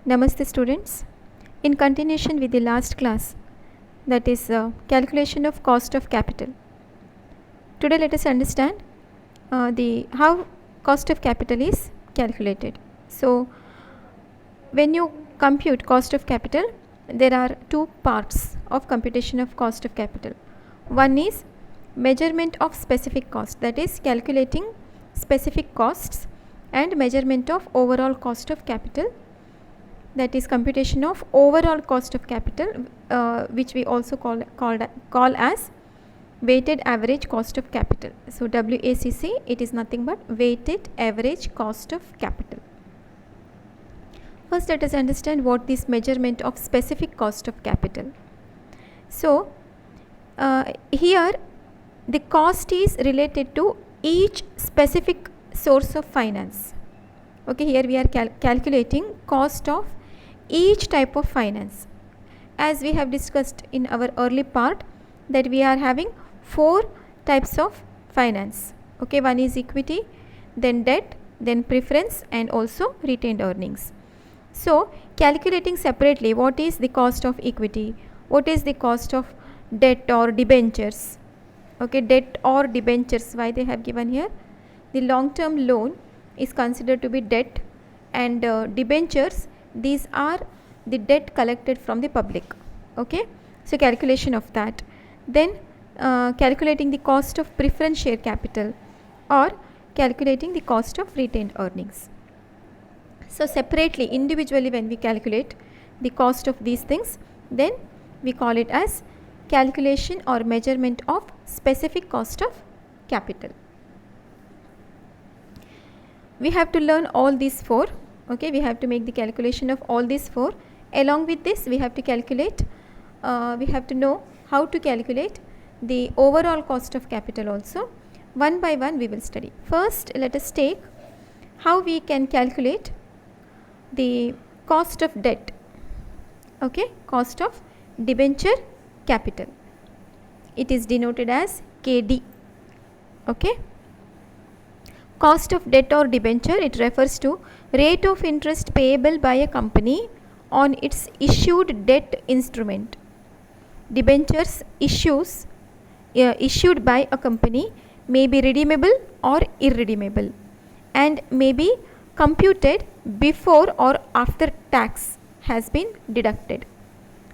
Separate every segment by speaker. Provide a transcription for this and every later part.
Speaker 1: Namaste students. In continuation with the last class, that is calculation of cost of capital. Today let us understand the how cost of capital is calculated. So when you compute cost of capital, there are two parts of computation of cost of capital. One is measurement of specific cost, that is calculating specific costs, and measurement of overall cost of capital, that is computation of overall cost of capital, which we also call as weighted average cost of capital. So WACC, it is nothing but weighted average cost of capital. First let us understand what is measurement of specific cost of capital. So here the cost is related to each specific source of finance. Okay, here we are calculating cost of each type of finance. As we have discussed in our early part, that we are having 4 types of finance. Okay, one is equity, then debt, then preference, and also retained earnings. So calculating separately what is the cost of equity, what is the cost of debt or debentures. Okay, debt or debentures, why they have given here? The long term loan is considered to be debt, and debentures, these are the debt collected from the public. Okay, so calculation of that. Then calculating the cost of preference share capital, or calculating the cost of retained earnings. So separately, individually, when we calculate the cost of these things, then we call it as calculation or measurement of specific cost of capital. We have to learn all these 4. Okay, we have to make the calculation of all these 4. Along with this, we have to calculate, we have to know how to calculate the overall cost of capital also. One by one we will study. First, let us take how we can calculate the cost of debt. Okay, cost of debenture capital. It is denoted as KD. Okay. Cost of debt or debenture, it refers to rate of interest payable by a company on its issued debt instrument. Debentures issued by a company may be redeemable or irredeemable, and may be computed before or after tax has been deducted.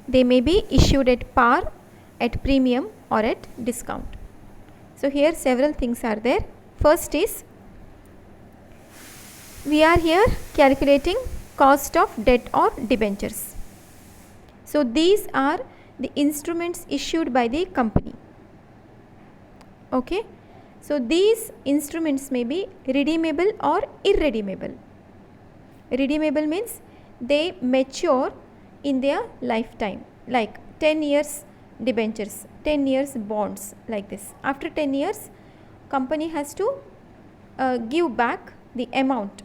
Speaker 1: They may be issued at par, at premium, or at discount. So here several things are there. First is, we are here calculating cost of debt or debentures. So these are the instruments issued by the company. Okay, so these instruments may be redeemable or irredeemable. Redeemable means they mature in their lifetime, like 10 years debentures, 10 years bonds, like this. After 10 years, company has to give back the amount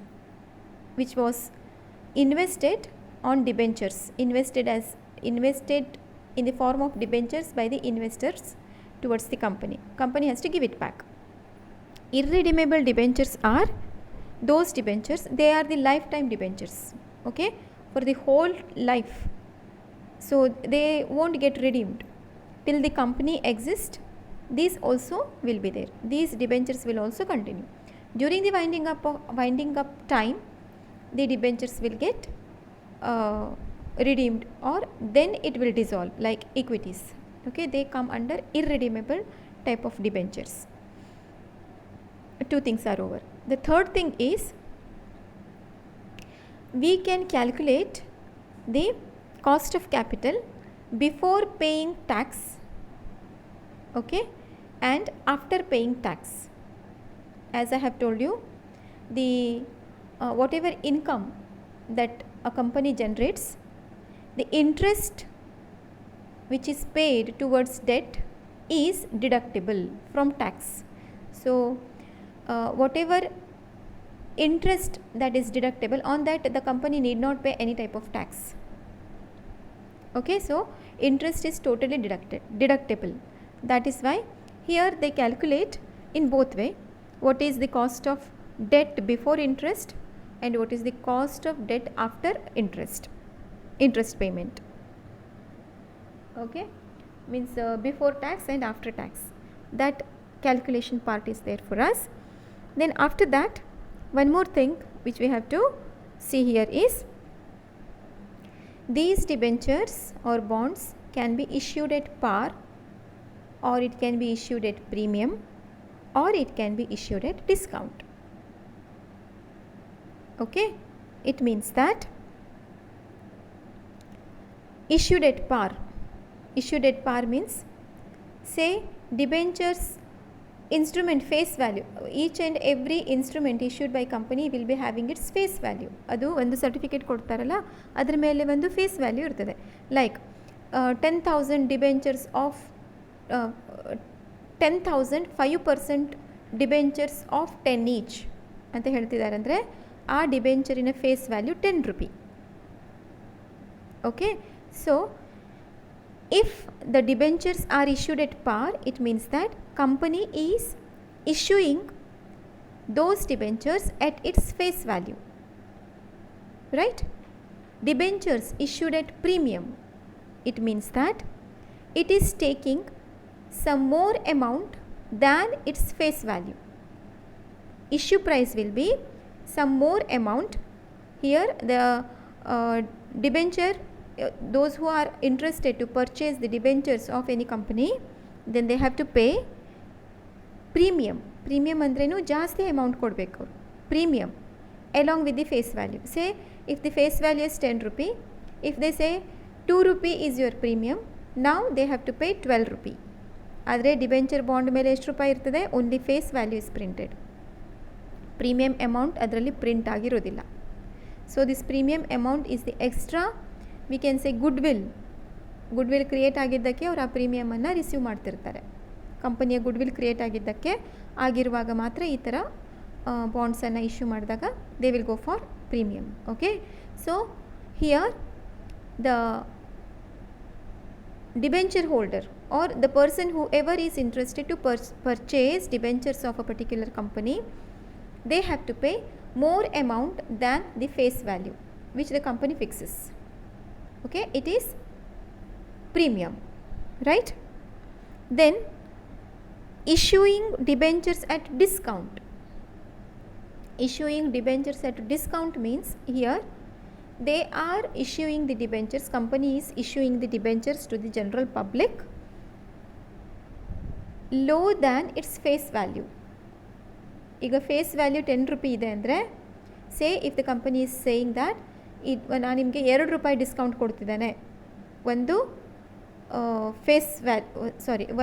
Speaker 1: which was invested on debentures, invested in the form of debentures by the investors towards the company. Company has to give it back. Irredeemable debentures are those debentures, they are the lifetime debentures. Okay, for the whole life. So they won't get redeemed till the company exists. These also will be there. These debentures will also continue. During the winding up time, the debentures will get redeemed, or then it will dissolve, like equities. Okay, they come under irredeemable type of debentures. 2 things are over. The third thing is, we can calculate the cost of capital before paying tax, okay, and after paying tax. As I have told you, the whatever income that a company generates, the interest which is paid towards debt is deductible from tax. So whatever interest that is deductible, on that the company need not pay any type of tax. Okay, so interest is totally deductible. That is why here they calculate in both way, what is the cost of debt before interest, and what is the cost of debt after interest payment. Okay, means before tax and after tax, that calculation part is there for us. Then after that, one more thing which we have to see here is these debentures or bonds can be issued at par, or it can be issued at premium, or it can be issued at discount. Okay, it means that issued at par means, say debentures instrument face value, each and every instrument issued by company will be having its face value. ಅದು ಒಂದು certificate ಕೊಡ್ತಾರಲ್ಲ, ಅದರ ಮೇಲೆ ಒಂದು face value ಇರ್ತದೆ. Like 10,000 debentures of 10,000 5% debentures of 10 each ಅಂತ ಹೇಳ್ತಿದ್ದಾರೆ. ಅಂದರೆ ಆ ಡಿಬೆಂಚರಿನ ಫೇಸ್ ವ್ಯಾಲ್ಯೂ 10 rupee. Okay, so if the debentures are issued at par, it means that company is issuing those debentures at its face value, right? Debentures issued at premium, it means that it is taking some more amount than its face value. Issue price will be some more amount. Here the debenture, those who are interested to purchase the debentures of any company, then they have to pay premium. Premium ಅಂದ್ರೇನು, ಜಾಸ್ತಿ amount ಕೊಡಬೇಕು ಅವರು. Premium along with the face value. Say if the face value is 10 rupee, if they say 2 rupee is your premium, now they have to pay 12 rupee. ಆದರೆ debenture bond ಮೇಲೆ ಎಷ್ಟು ರೂಪಾಯಿ ಇರ್ತದೆ? Only face value is printed. Premium amount ಅದರಲ್ಲಿ print ಆಗಿರೋದಿಲ್ಲ. So this premium amount is the extra, we can say goodwill create ಆಗಿದ್ದಕ್ಕೆ ಅವರು ಆ ಪ್ರೀಮಿಯಮನ್ನು ರಿಸೀವ್ ಮಾಡ್ತಿರ್ತಾರೆ. ಕಂಪನಿಯ ಗುಡ್ ವಿಲ್ ಕ್ರಿಯೇಟ್ ಆಗಿದ್ದಕ್ಕೆ ಆಗಿರುವಾಗ ಮಾತ್ರ ಈ ಥರ ಬಾಂಡ್ಸನ್ನು ಇಶ್ಯೂ ಮಾಡಿದಾಗ they will go for premium. Okay, so here the debenture holder or the person whoever is interested to purchase debentures of a particular company, they have to pay more amount than the face value which the company fixes. Okay, it is premium, right? Then issuing debentures at discount. Issuing debentures at discount means here they are issuing the debentures, company is issuing the debentures to the general public low than its face value. ಈಗ face ವ್ಯಾಲ್ಯೂ 10 rupee ಇದೆ ಅಂದರೆ, ಸೇ if the company is saying that ನಾನು ನಿಮಗೆ 2 ರೂಪಾಯಿ discount ಕೊಡ್ತಿದ್ದಾನೆ ಒಂದು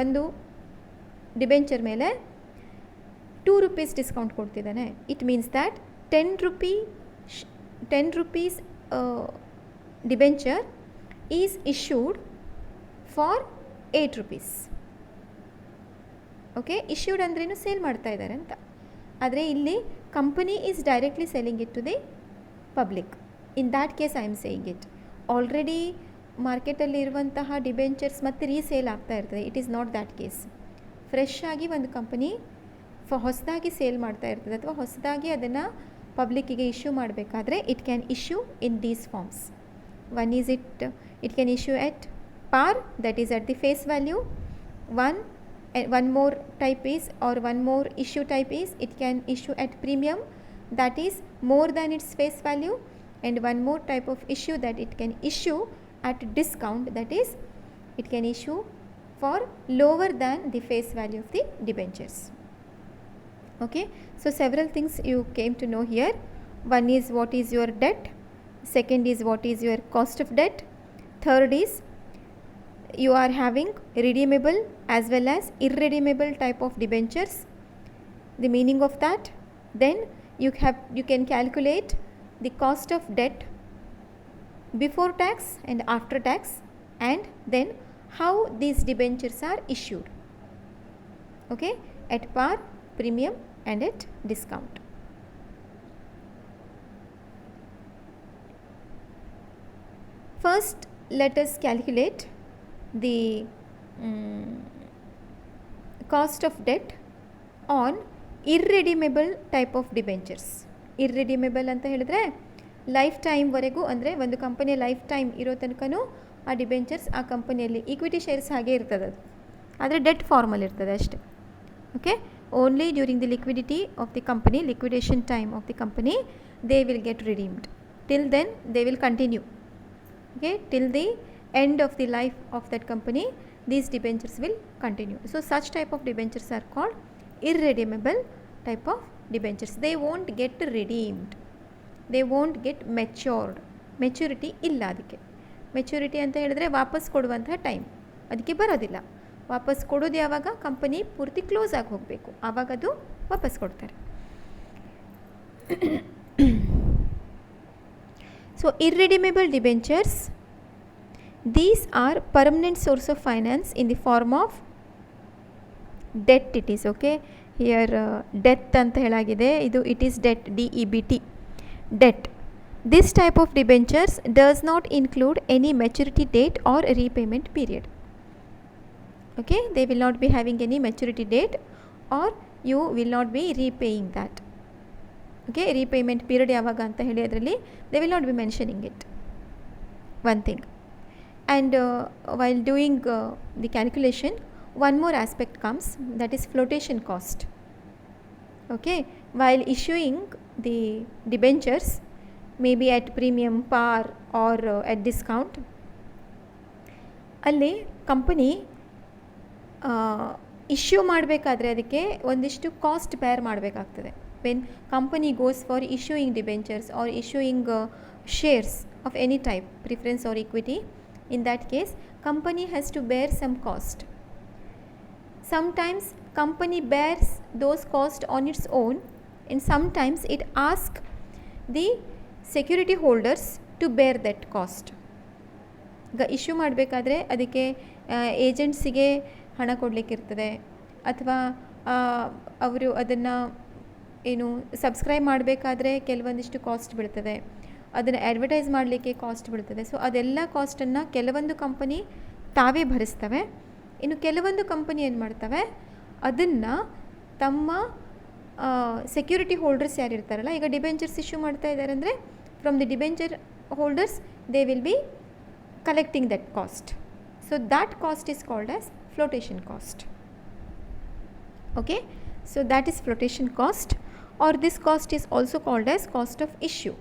Speaker 1: ಒಂದು debenture ಮೇಲೆ 2 ರೂಪೀಸ್ ಡಿಸ್ಕೌಂಟ್ ಕೊಡ್ತಿದ್ದಾನೆ. It means that 10 rupees debenture is issued for 8 rupees. Okay, issued ಅಂದ್ರೇನು ಸೇಲ್ ಮಾಡ್ತಾ ಇದ್ದಾರೆ ಅಂತ. ಆದರೆ ಇಲ್ಲಿ company is directly selling it to the public. In that case I am saying it. Already ಮಾರ್ಕೆಟಲ್ಲಿ ಇರುವಂತಹ ಡಿಬೆಂಚರ್ಸ್ ಮತ್ತು ರೀಸೇಲ್ ಆಗ್ತಾ ಇರ್ತದೆ. It is not that case. Fresh ಆಗಿ ಒಂದು ಕಂಪನಿ ಹೊಸದಾಗಿ ಸೇಲ್ ಮಾಡ್ತಾ ಇರ್ತದೆ ಅಥವಾ ಹೊಸದಾಗಿ ಅದನ್ನು ಪಬ್ಲಿಕ್ಕಿಗೆ ಇಶ್ಯೂ ಮಾಡಬೇಕಾದ್ರೆ it can issue in these forms. One is it can issue at par, that is at the face value. One more type is, or one more issue type is, it can issue at premium, that is more than its face value. And one more type of issue that it can issue at discount, that is it can issue for lower than the face value of the debentures. Okay, so several things you came to know here. One is what is your debt, second is what is your cost of debt, third is you are having redeemable as well as irredeemable type of debentures, the meaning of that. Then you can calculate the cost of debt before tax and after tax, and then how these debentures are issued. Okay, at par, premium and at discount. First let us calculate the cost of debt on irredeemable type of debentures. ಇರ್ರಿಡಿಮೇಬಲ್ ಅಂತ ಹೇಳಿದ್ರೆ life ಟೈಮ್ವರೆಗೂ, ಅಂದರೆ ಒಂದು ಕಂಪನಿಯ life time ಇರೋ ತನಕನೂ ಆ debentures ಆ ಕಂಪನಿಯಲ್ಲಿ ಈಕ್ವಿಟಿ ಶೇರ್ಸ್ ಹಾಗೆ ಇರ್ತದೆ, ಅದು ಆದರೆ ಡೆಟ್ ಫಾರ್ಮಲ್ಲಿ ಇರ್ತದೆ ಅಷ್ಟೇ. Okay, only during the liquidity of the company, liquidation time of the company, they will get redeemed. Till then they will continue. Okay, till the end of the life of that company, these debentures will continue. So such type of debentures are called irredeemable type of debentures. They won't get redeemed, they won't get matured. Maturity ಇಲ್ಲ ಅದಕ್ಕೆ. Maturity ಅಂತ ಹೇಳಿದ್ರೆ ವಾಪಸ್ ಕೊಡುವಂತಹ time ಅದಕ್ಕೆ ಬರೋದಿಲ್ಲ. ವಾಪಸ್ ಕೊಡೋದು ಯಾವಾಗ? ಕಂಪನಿ ಪೂರ್ತಿ ಕ್ಲೋಸ್ ಆಗಿ ಹೋಗಬೇಕು, ಆವಾಗ ಅದು ವಾಪಸ್ ಕೊಡ್ತಾರೆ. So irredeemable debentures, these are permanent source of finance in the form of debt it is. Okay, here debt anta helagide, idu it is debt, DEBT, debt. This type of debentures does not include any maturity date or repayment period. Okay, they will not be having any maturity date or you will not be repaying that. Okay, repayment period ಯಾವಾಗ ಅಂತ ಹೇಳಿ ಅದರಲ್ಲಿ they will not be mentioning it, one thing. And while doing the calculation, one more aspect comes, that is flotation cost. Okay, while issuing the debentures, maybe at premium, par or at discount, ಅಲ್ಲಿ company issue ಮಾಡಬೇಕಾದ್ರೆ ಅದಕ್ಕೆ ಒಂದಿಷ್ಟು cost ಬೇರ್ ಮಾಡಬೇಕಾಗ್ತದೆ. When company goes for issuing debentures or issuing shares of any type, preference or equity, in that case company has to bear some cost. Sometimes company bears those costs on its own, and sometimes it asks the security holders to bear that cost. ಈಗ issue ಮಾಡಬೇಕಾದ್ರೆ ಅದಕ್ಕೆ ಏಜೆಂಟ್ಸಿಗೆ ಹಣ ಕೊಡಲಿಕ್ಕಿರ್ತದೆ, ಅಥವಾ ಅವರು ಅದನ್ನು ಏನು subscribe ಮಾಡಬೇಕಾದ್ರೆ ಕೆಲವೊಂದಿಷ್ಟು ಕಾಸ್ಟ್ ಬೀಳ್ತದೆ, ಅದನ್ನು ಅಡ್ವರ್ಟೈಸ್ ಮಾಡಲಿಕ್ಕೆ ಕಾಸ್ಟ್ ಬೀಳ್ತದೆ. ಸೊ ಅದೆಲ್ಲ ಕಾಸ್ಟನ್ನು ಕೆಲವೊಂದು ಕಂಪನಿ ತಾವೇ ಭರಿಸ್ತವೆ. ಇನ್ನು ಕೆಲವೊಂದು ಕಂಪನಿ ಏನು ಮಾಡ್ತವೆ, ಅದನ್ನು ತಮ್ಮ ಸೆಕ್ಯೂರಿಟಿ ಹೋಲ್ಡರ್ಸ್ ಯಾರು ಇರ್ತಾರಲ್ಲ, ಈಗ ಡಿಬೆಂಚರ್ಸ್ ಇಶ್ಯೂ ಮಾಡ್ತಾ ಇದ್ದಾರೆ ಅಂದರೆ from the debenture holders they will be collecting that cost. So that cost is called as flotation cost. Okay, so that is flotation cost, or this cost is also called as cost of issue.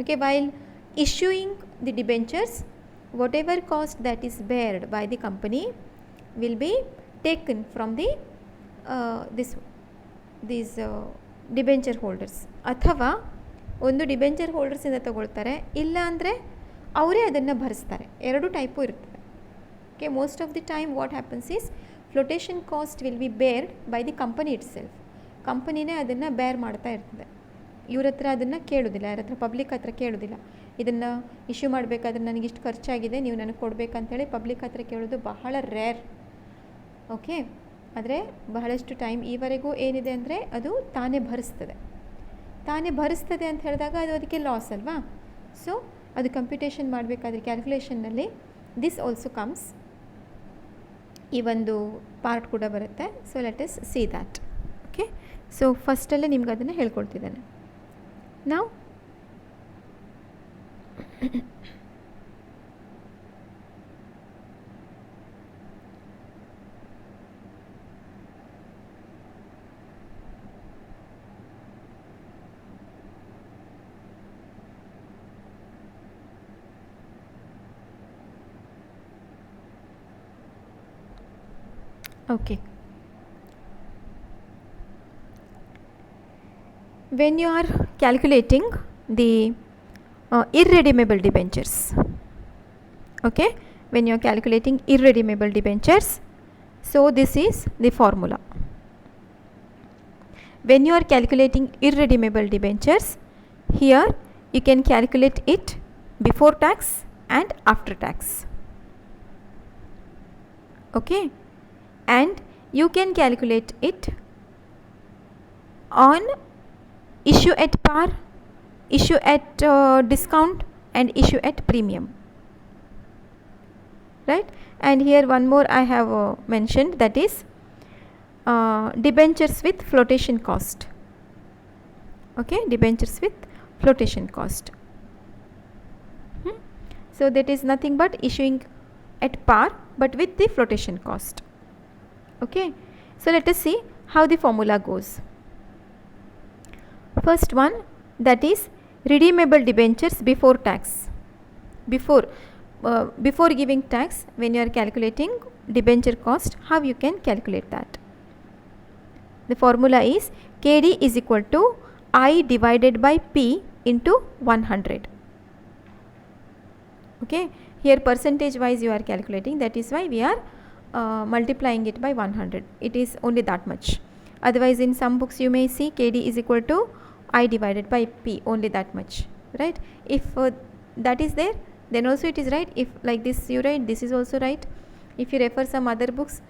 Speaker 1: Okay, while issuing the debentures, whatever cost that is bared by the company will be taken from the these debenture holders, ಅಥವಾ ಒಂದು debenture ಹೋಲ್ಡರ್ಸಿಂದ ತಗೊಳ್ತಾರೆ, ಇಲ್ಲ ಅಂದರೆ ಅವರೇ ಅದನ್ನು ಭರಿಸ್ತಾರೆ. ಎರಡು type ಇರ್ತದೆ. Okay, most of the time what happens is flotation cost will be Baird by the company it self. ಕಂಪನಿನೇ ಅದನ್ನು ಬೇರ್ ಮಾಡ್ತಾ ಇರ್ತದೆ. ಇವ್ರ ಹತ್ರ ಅದನ್ನು ಕೇಳೋದಿಲ್ಲ, ಯಾರ ಹತ್ರ ಪಬ್ಲಿಕ್ ಹತ್ರ ಕೇಳೋದಿಲ್ಲ. ಇದನ್ನು ಇಶ್ಯೂ ಮಾಡಬೇಕಾದ್ರೆ ನನಗಿಷ್ಟು ಖರ್ಚಾಗಿದೆ, ನೀವು ನನಗೆ ಕೊಡಬೇಕಂತೇಳಿ ಪಬ್ಲಿಕ್ ಹತ್ರ ಕೇಳೋದು ಬಹಳ ರೇರ್. ಓಕೆ, ಆದರೆ ಬಹಳಷ್ಟು ಟೈಮ್ ಈವರೆಗೂ ಏನಿದೆ ಅಂದರೆ ಅದು ತಾನೇ ಭರಿಸ್ತದೆ. ತಾನೇ ಭರಿಸ್ತದೆ ಅಂತ ಹೇಳಿದಾಗ ಅದು ಅದಕ್ಕೆ ಲಾಸ್ ಅಲ್ವಾ. ಸೊ ಅದು ಕಂಪ್ಯೂಟೇಷನ್ ಮಾಡಬೇಕಾದ್ರೆ ಕ್ಯಾಲ್ಕುಲೇಷನ್ನಲ್ಲಿ ದಿಸ್ ಆಲ್ಸೋ ಕಮ್ಸ್, ಈ ಒಂದು ಪಾರ್ಟ್ ಕೂಡ ಬರುತ್ತೆ. So let us see that. Okay, so ಫಸ್ಟಲ್ಲೇ ನಿಮ್ಗೆ ಅದನ್ನು ಹೇಳ್ಕೊಡ್ತಿದ್ದೇನೆ ನಾವು. Okay, when you are calculating the irredeemable debentures, okay, when you are calculating irredeemable debentures, so this is the formula. When you are calculating irredeemable debentures, here you can calculate it before tax and after tax. Okay, and you can calculate it on issue at par, issue at discount and issue at premium, right? And here one more I have mentioned, that is debentures with flotation cost. Okay, debentures with flotation cost. So that is nothing but issuing at par but with the flotation cost. Okay, so let us see how the formula goes. First one, that is redeemable debentures before tax. Before giving tax, when you are calculating debenture cost, how you can calculate that? The formula is KD is equal to I divided by P into 100. Okay, here percentage wise you are calculating, that is why we are multiplying it by 100. It is only that much. Otherwise in some books you may see KD is equal to I divided by P, only that much, right? If that is there, then also it is right. If like this you write, this is also right. If you refer some other books,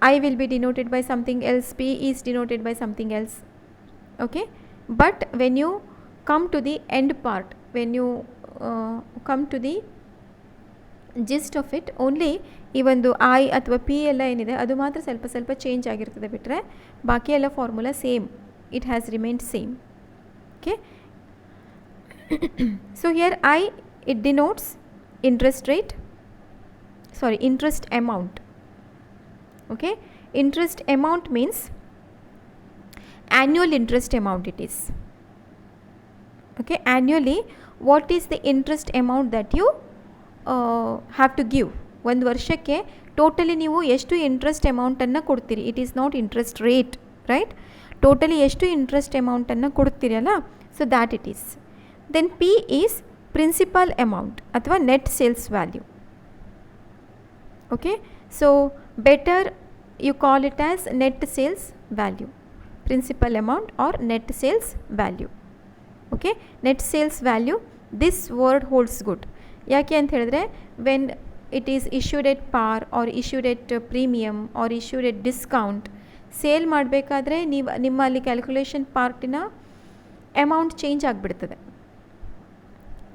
Speaker 1: I will be denoted by something else, P is denoted by something else. Okay, but when you come to the end part, when you come to the gist of it, only ಈ ಒಂದು I ಅಥವಾ P ಎಲ್ಲ ಏನಿದೆ ಅದು ಮಾತ್ರ ಸ್ವಲ್ಪ ಸ್ವಲ್ಪ change ಆಗಿರ್ತದೆ, ಬಿಟ್ಟರೆ ಬಾಕಿ ಎಲ್ಲ formula same, it has remained same. Okay, so here I, it denotes interest amount. Okay, interest amount means annual interest amount it is. Okay, annually what is the interest amount that you have to give? ಒಂದು ವರ್ಷಕ್ಕೆ totally ನೀವು ಎಷ್ಟು interest ಅಮೌಂಟನ್ನು ಕೊಡ್ತೀರಿ, it is not interest rate, right? Totally ಎಷ್ಟು interest ಅಮೌಂಟನ್ನು ಕೊಡ್ತೀರಲ್ಲ, so that it is. Then P is principal amount ಅಥವಾ net sales value. Okay, so better you call it as net sales value, principal amount or net sales value. Okay, net sales value, this word holds good. ಯಾಕೆ ಅಂತ ಹೇಳಿದ್ರೆ, when it is issued at par or issued at premium or issued at discount, ಸೇಲ್ ಮಾಡಬೇಕಾದ್ರೆ ನಿಮ್ಮಲ್ಲಿ calculation ಪಾರ್ಟಿನ amount change ಆಗಿಬಿಡ್ತದೆ,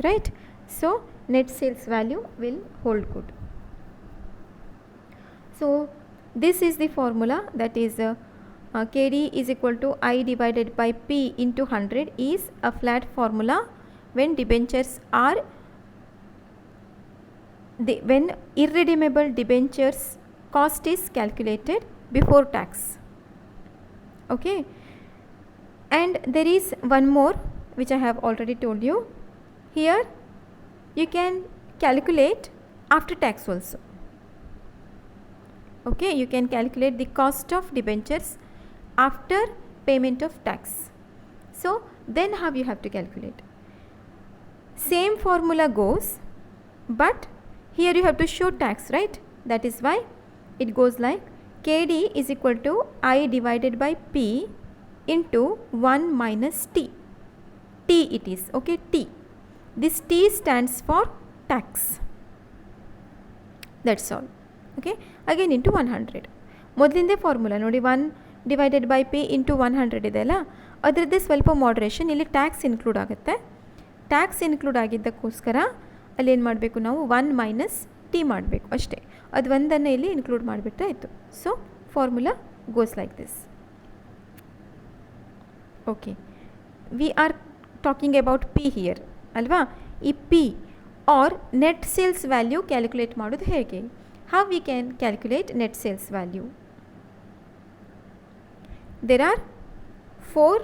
Speaker 1: right? So net sales value will hold good. So this is the formula, that is KD is equal to I divided by P into 100 is a flat formula when debentures are when irredeemable debentures cost is calculated before tax. Okay, and there is one more which I have already told you. Here you can calculate after tax also. Okay, you can calculate the cost of debentures after payment of tax. So then how you have to calculate? Same formula goes, but here you have to show tax, right? That is why it goes like KD is equal to I divided by P into 1 minus T. T it is, okay, T. This T stands for tax. That's all. Okay, again into 100. ಮೊದಲಿಂದೇ formula ನೋಡಿ, 1 divided by P into 100 ಇದೆ ಅಲ್ಲ, ಅದರದ್ದೇ ಸ್ವಲ್ಪ moderation, ಇಲ್ಲಿ tax include ಆಗುತ್ತೆ. Tax include ಆಗಿದ್ದಕ್ಕೋಸ್ಕರ ಅಲ್ಲಿ ಏನು ಮಾಡಬೇಕು ನಾವು, 1 ಮೈನಸ್ ಟಿ ಮಾಡಬೇಕು ಅಷ್ಟೇ. ಅದು ಒಂದನ್ನು ಇಲ್ಲಿ ಇನ್ಕ್ಲೂಡ್ ಮಾಡಿಬಿಟ್ರೆ ಆಯಿತು. So formula goes like this. Okay, we are talking about P here ಅಲ್ವಾ? ಈ P are net sales value calculate ಮಾಡೋದು ಹೇಗೆ? How we can calculate net sales value? There are 4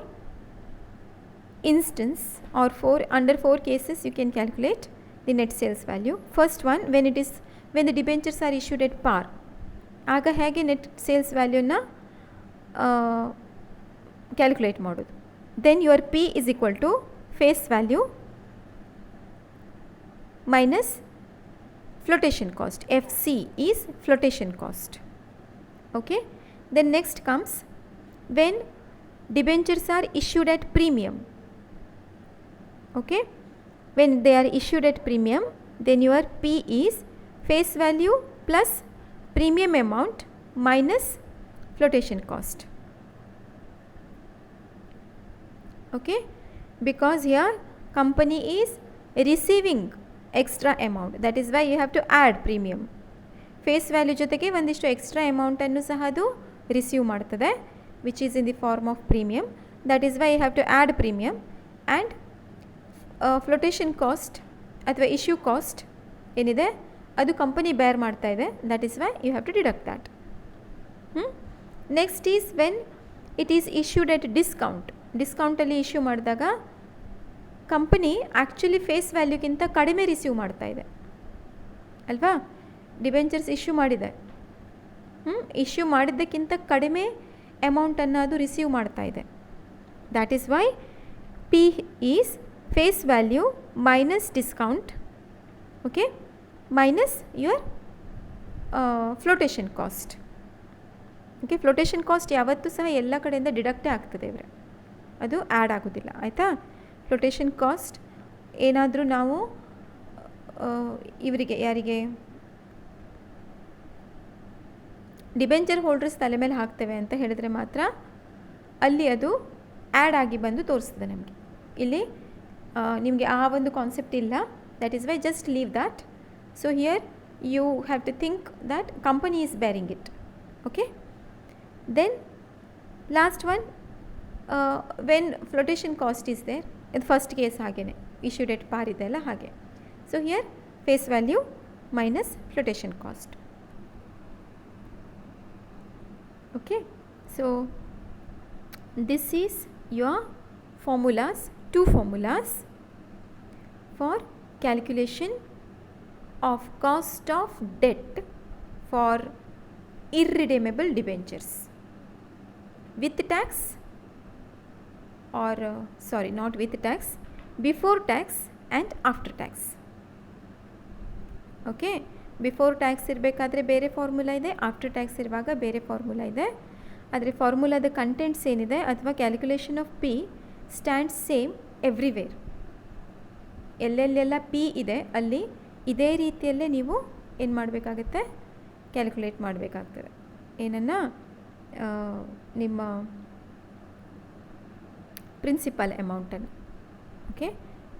Speaker 1: instances or under 4 cases you can calculate the net sales value. First one, when the debentures are issued at par, ಆಗ ಹೇಗೆ net sales value ನ calculate ಮಾಡೋದು? Then your P is equal to face value minus flotation cost. FC is flotation cost. Okay, then next comes when debentures are issued at premium. Okay, when they are issued at premium, then your P is face value plus premium amount minus flotation cost. Okay, because here company is receiving extra amount, that is why you have to add premium. Face value ಜೊತೆಗೆ ಒಂದಿಷ್ಟು extra ಅಮೌಂಟನ್ನು ಸಹ ಅದು receive ಮಾಡ್ತದೆ, which is in the form of premium. that is why you have to add premium, and flotation cost ಅಥವಾ issue cost ಏನಿದೆ ಅದು company ಬೇರ್ ಮಾಡ್ತಾ ಇದೆ, that is why you have to deduct that. Next is when it is issued at discount. ಡಿಸ್ಕೌಂಟಲ್ಲಿ issue ಮಾಡಿದಾಗ company actually face ವ್ಯಾಲ್ಯೂಗಿಂತ ಕಡಿಮೆ ರಿಸೀವ್ ಮಾಡ್ತಾ ಇದೆ ಅಲ್ವಾ. ಡಿಬೆಂಚರ್ಸ್ ಇಶ್ಯೂ ಮಾಡಿದೆ, ಇಶ್ಯೂ ಮಾಡಿದ್ದಕ್ಕಿಂತ ಕಡಿಮೆ ಅಮೌಂಟನ್ನು ಅದು ರಿಸೀವ್ ಮಾಡ್ತಾ ಇದೆ. That is why P is face value minus discount, okay, minus your flotation cost. Okay, flotation cost ಯಾವತ್ತೂ ಸಹ ಎಲ್ಲ ಕಡೆಯಿಂದ ಡಿಡಕ್ಟೇ ಆಗ್ತದೆ ಇವರೇ, ಅದು ಆ್ಯಡ್ ಆಗೋದಿಲ್ಲ ಆಯಿತಾ. ಫ್ಲೋಟೇಷನ್ ಕಾಸ್ಟ್ ಏನಾದರೂ ನಾವು ಇವರಿಗೆ ಯಾರಿಗೆ ಡಿಬೆಂಚರ್ ಹೋಲ್ಡರ್ಸ್ ತಲೆ ಮೇಲೆ ಹಾಕ್ತೇವೆ ಅಂತ ಹೇಳಿದರೆ ಮಾತ್ರ ಅಲ್ಲಿ ಅದು ಆ್ಯಡ್ ಆಗಿ ಬಂದು ತೋರಿಸ್ತದೆ ನಮಗೆ. ಇಲ್ಲಿ ನಿಮಗೆ ಆ ಒಂದು ಕಾನ್ಸೆಪ್ಟ್ ಇಲ್ಲ, that is why just leave that. So here you have to think that company is bearing it. Okay, then last one when flotation cost is there, ಇದು ಫಸ್ಟ್ ಕೇಸ್ ಹಾಗೇ ಇಶ್ಯೂ ಡೇಟ್ ಪಾರ್ ಇದೆ ಅಲ್ಲ ಹಾಗೆ. So here face value minus flotation cost. Okay, so this is your formulas, two formulas for calculation of cost of debt for irredeemable debentures with tax, or sorry, not with tax, before tax and after tax. Okay, before tax ಇರಬೇಕಾದ್ರೆ ಬೇರೆ formula ಇದೆ, after tax ಇರುವಾಗ ಬೇರೆ formula ಇದೆ. ಆದರೆ ಫಾರ್ಮುಲಾದ contents ಏನಿದೆ ಅಥವಾ calculation of P stands same everywhere. ಎಲ್ಲೆಲ್ಲೆಲ್ಲ ಪಿ ಇದೆ ಅಲ್ಲಿ ಇದೇ ರೀತಿಯಲ್ಲೇ ನೀವು ಏನು ಮಾಡಬೇಕಾಗತ್ತೆ, ಕ್ಯಾಲ್ಕುಲೇಟ್ ಮಾಡಬೇಕಾಗ್ತದೆ. ಏನನ್ನು ನಿಮ್ಮ ಪ್ರಿನ್ಸಿಪಲ್ ಅಮೌಂಟನ್ನು, ಓಕೆ,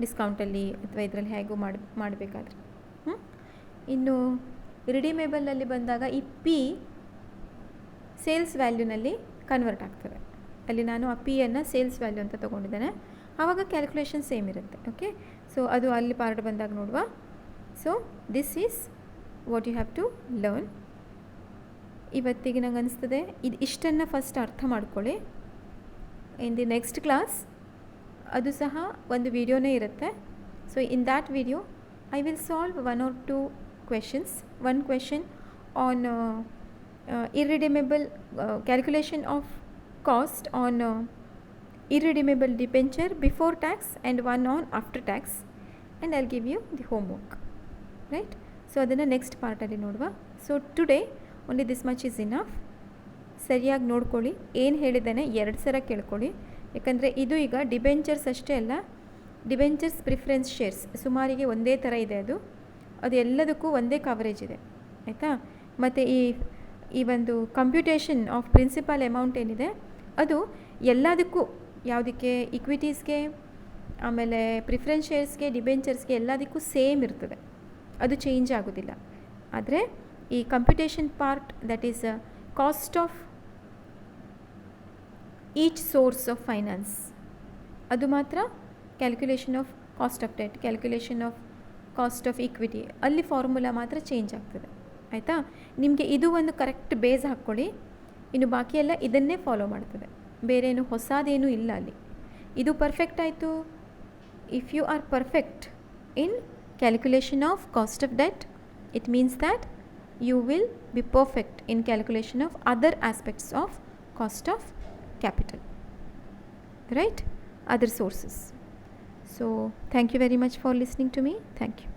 Speaker 1: ಡಿಸ್ಕೌಂಟಲ್ಲಿ ಅಥವಾ ಇದರಲ್ಲಿ ಹೇಗೂ ಮಾಡಬೇಕಾದ್ರೆ. ಇನ್ನು ರಿಡೀಮೇಬಲಲ್ಲಿ ಬಂದಾಗ ಈ ಪಿ ಸೇಲ್ಸ್ ವ್ಯಾಲ್ಯೂನಲ್ಲಿ ಕನ್ವರ್ಟ್ ಆಗ್ತದೆ. ಅಲ್ಲಿ ನಾನು ಆ ಪಿಯನ್ನು ಸೇಲ್ಸ್ ವ್ಯಾಲ್ಯೂ ಅಂತ ತೊಗೊಂಡಿದ್ದೇನೆ, ಆವಾಗ ಕ್ಯಾಲ್ಕುಲೇಷನ್ ಸೇಮ್ ಇರುತ್ತೆ. ಓಕೆ, ಸೊ ಅದು ಅಲ್ಲಿ ಪಾರ್ಟ್ ಬಂದಾಗ ನೋಡುವ. So this is what you have to learn. ಇವತ್ತಿಗೆ ನಂಗೆ ಅನಿಸ್ತದೆ ಇದು ಇಷ್ಟನ್ನು ಫಸ್ಟ್ ಅರ್ಥ ಮಾಡ್ಕೊಳ್ಳಿ. ಇನ್ ದಿ ನೆಕ್ಸ್ಟ್ ಕ್ಲಾಸ್ ಅದು ಸಹ ಒಂದು ವಿಡಿಯೋನೇ ಇರುತ್ತೆ. So in that video I will solve one or two questions. One question on irredeemable calculation of cost on irredeemable debenture before tax, and one on after tax, and I'll give you the homework, right? So adana next part alli noduva. So today only this much is enough. ಸರಿಯಾಗಿ ನೋಡ್ಕೊಳ್ಳಿ, ಏನು ಹೇಳಿದ್ದೇನೆ 2 ಸಲ ಕೇಳ್ಕೊಳ್ಳಿ. ಯಾಕಂದರೆ ಇದು ಈಗ debentures ಅಷ್ಟೇ ಅಲ್ಲ, ಡಿಬೆಂಚರ್ಸ್ ಪ್ರಿಫರೆನ್ಸ್ ಶೇರ್ಸ್ ಸುಮಾರಿಗೆ ಒಂದೇ ಥರ ಇದೆ. ಅದು ಎಲ್ಲದಕ್ಕೂ ಒಂದೇ ಕವರೇಜ್ ಇದೆ ಆಯಿತಾ. ಮತ್ತು ಈ ಒಂದು ಕಂಪ್ಯೂಟೇಷನ್ ಆಫ್ ಪ್ರಿನ್ಸಿಪಲ್ ಅಮೌಂಟ್ ಏನಿದೆ ಅದು ಎಲ್ಲದಕ್ಕೂ, ಯಾವುದಕ್ಕೆ ಇಕ್ವಿಟೀಸ್ಗೆ, ಆಮೇಲೆ ಪ್ರಿಫರೆನ್ಸ್ ಶೇರ್ಸ್ಗೆ, ಡಿಬೆಂಚರ್ಸ್ಗೆ ಎಲ್ಲದಕ್ಕೂ ಸೇಮ್ ಇರ್ತದೆ, ಅದು ಚೇಂಜ್ ಆಗೋದಿಲ್ಲ. ಆದರೆ ಈ computation part, that is cost of each source of finance, ಅದು ಮಾತ್ರ calculation of cost of debt, calculation of cost of equity, ಅಲ್ಲಿ ಫಾರ್ಮುಲಾ ಮಾತ್ರ ಚೇಂಜ್ ಆಗ್ತದೆ ಆಯಿತಾ. ನಿಮಗೆ ಇದು ಒಂದು ಕರೆಕ್ಟ್ ಬೇಸ್ ಹಾಕ್ಕೊಳ್ಳಿ, ಇನ್ನು ಬಾಕಿ ಎಲ್ಲ ಇದನ್ನೇ ಫಾಲೋ ಮಾಡ್ತದೆ, ಬೇರೇನು ಹೊಸದೇನೂ ಇಲ್ಲ ಅಲ್ಲಿ. ಇದು ಪರ್ಫೆಕ್ಟ್ ಆಯಿತು. If you are perfect in calculation of cost of debt, it means that you will be perfect in calculation of other aspects of cost of capital, right, other sources. So thank you very much for listening to me. Thank you.